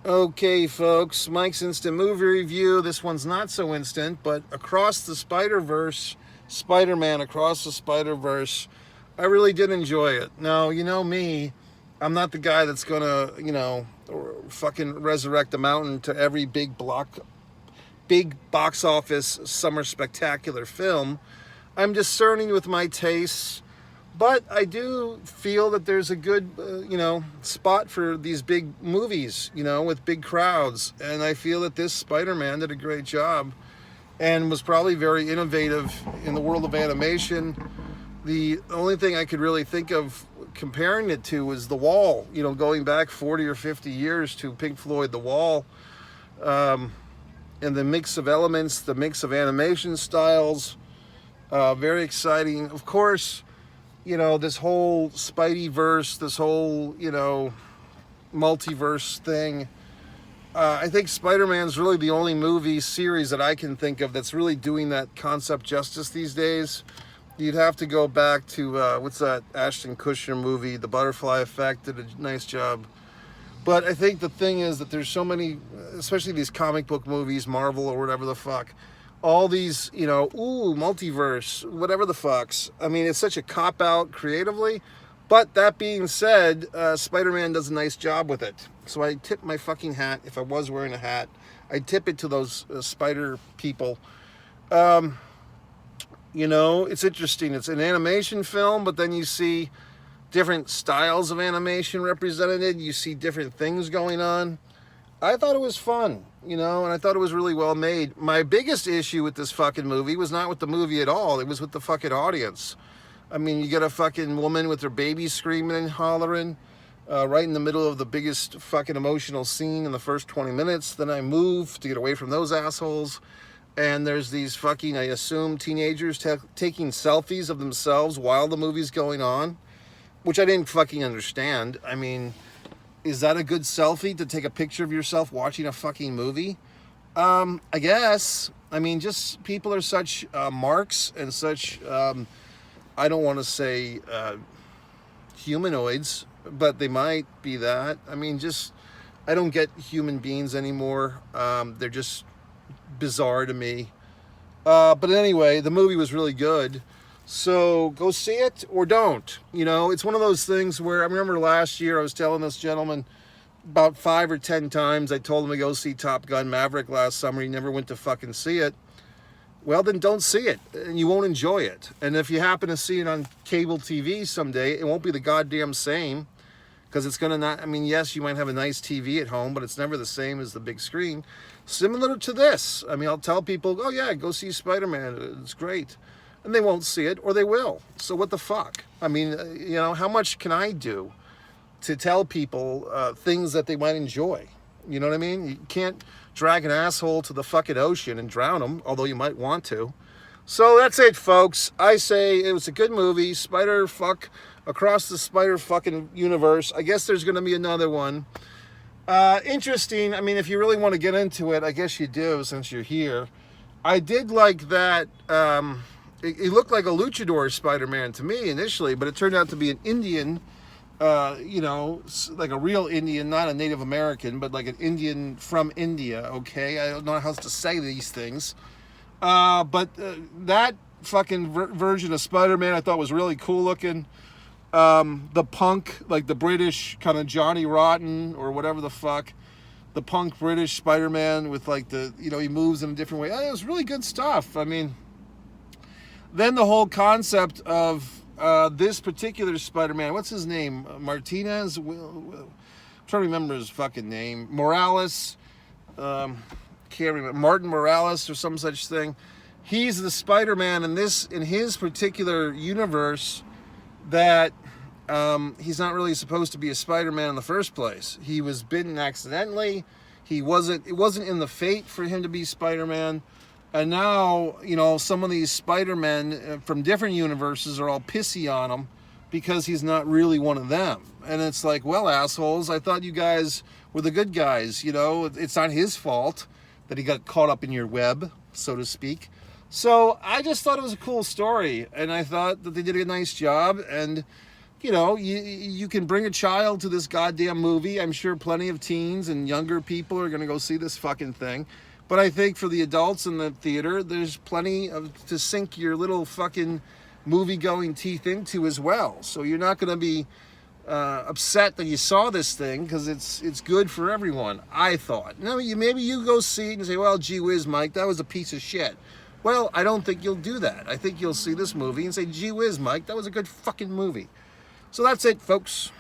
Okay, folks, Mike's Instant Movie Review. This one's not so instant, but Across the Spiderverse, Spider-Man Across the Spiderverse, I really did enjoy it. Now, you know me, I'm not the guy that's gonna, fucking resurrect the mountain to every big box office summer spectacular film. I'm discerning with my tastes. But I do feel that there's a good, spot for these big movies, with big crowds. And I feel that this Spider-Man did a great job and was probably very innovative in the world of animation. The only thing I could really think of comparing it to was The Wall, going back 40 or 50 years to Pink Floyd, The Wall. And the mix of elements, the mix of animation styles, very exciting. Of course, this whole Spideyverse, this whole, multiverse thing. I think Spider-Man's really the only movie series that I can think of that's really doing that concept justice these days. You'd have to go back to, what's that Ashton Kutcher movie, The Butterfly Effect, did a nice job. But I think the thing is that there's so many, especially these comic book movies, Marvel or whatever the fuck, all these, multiverse, whatever the fucks. I mean, it's such a cop-out creatively. But that being said, Spider-Man does a nice job with it. So I tip my fucking hat, if I was wearing a hat, I'd tip it to those spider people. It's interesting. It's an animation film, but then you see different styles of animation represented. You see different things going on. I thought it was fun, and I thought it was really well made. My biggest issue with this fucking movie was not with the movie at all. It was with the fucking audience. I mean, you get a fucking woman with her baby screaming and hollering right in the middle of the biggest fucking emotional scene in the first 20 minutes. Then I move to get away from those assholes. And there's these fucking, I assume, teenagers taking selfies of themselves while the movie's going on, which I didn't fucking understand. I mean, is that a good selfie, to take a picture of yourself watching a fucking movie? I guess. I mean, just people are such marks and such, I don't want to say humanoids, but they might be that. I mean, I don't get human beings anymore. They're just bizarre to me. But anyway, the movie was really good. So go see it or don't. It's one of those things where I remember last year I was telling this gentleman about 5 or 10 times. I told him to go see Top Gun Maverick last summer. He never went to fucking see it. Well, then don't see it, and you won't enjoy it. And if you happen to see it on cable TV someday, it won't be the goddamn same, because it's going to not, I mean, yes, you might have a nice TV at home, but it's never the same as the big screen. Similar to this. I mean, I'll tell people, oh yeah, go see Spider-Man. It's great. And they won't see it, or they will. So what the fuck? I mean, how much can I do to tell people things that they might enjoy? You know what I mean? You can't drag an asshole to the fucking ocean and drown them, although you might want to. So that's it, folks. I say it was a good movie. Across the spider fucking universe. I guess there's going to be another one. Interesting. I mean, if you really want to get into it, I guess you do, since you're here. I did like that. It looked like a luchador Spider-Man to me initially, but it turned out to be an Indian, like a real Indian, not a Native American, but like an Indian from India, okay? I don't know how else to say these things. But that fucking version of Spider-Man I thought was really cool looking. The punk, like the British kind of Johnny Rotten or whatever the fuck. The punk British Spider-Man with like he moves in a different way. It was really good stuff. I mean, then the whole concept of this particular Spider-Man, what's his name? Martinez? I'm trying to remember his fucking name. Morales. Can't remember. Martin Morales or some such thing. He's the Spider-Man in his particular universe that he's not really supposed to be a Spider-Man in the first place. He was bitten accidentally. It wasn't in the fate for him to be Spider-Man. And now, some of these Spider-Men from different universes are all pissy on him because he's not really one of them. And it's like, well, assholes, I thought you guys were the good guys. It's not his fault that he got caught up in your web, so to speak. So I just thought it was a cool story. And I thought that they did a nice job. And you know, you can bring a child to this goddamn movie. I'm sure plenty of teens and younger people are going to go see this fucking thing. But I think for the adults in the theater, there's plenty to sink your little fucking movie-going teeth into as well. So you're not going to be upset that you saw this thing, because it's good for everyone, I thought. Now, maybe you go see it and say, well, gee whiz, Mike, that was a piece of shit. Well, I don't think you'll do that. I think you'll see this movie and say, gee whiz, Mike, that was a good fucking movie. So that's it, folks.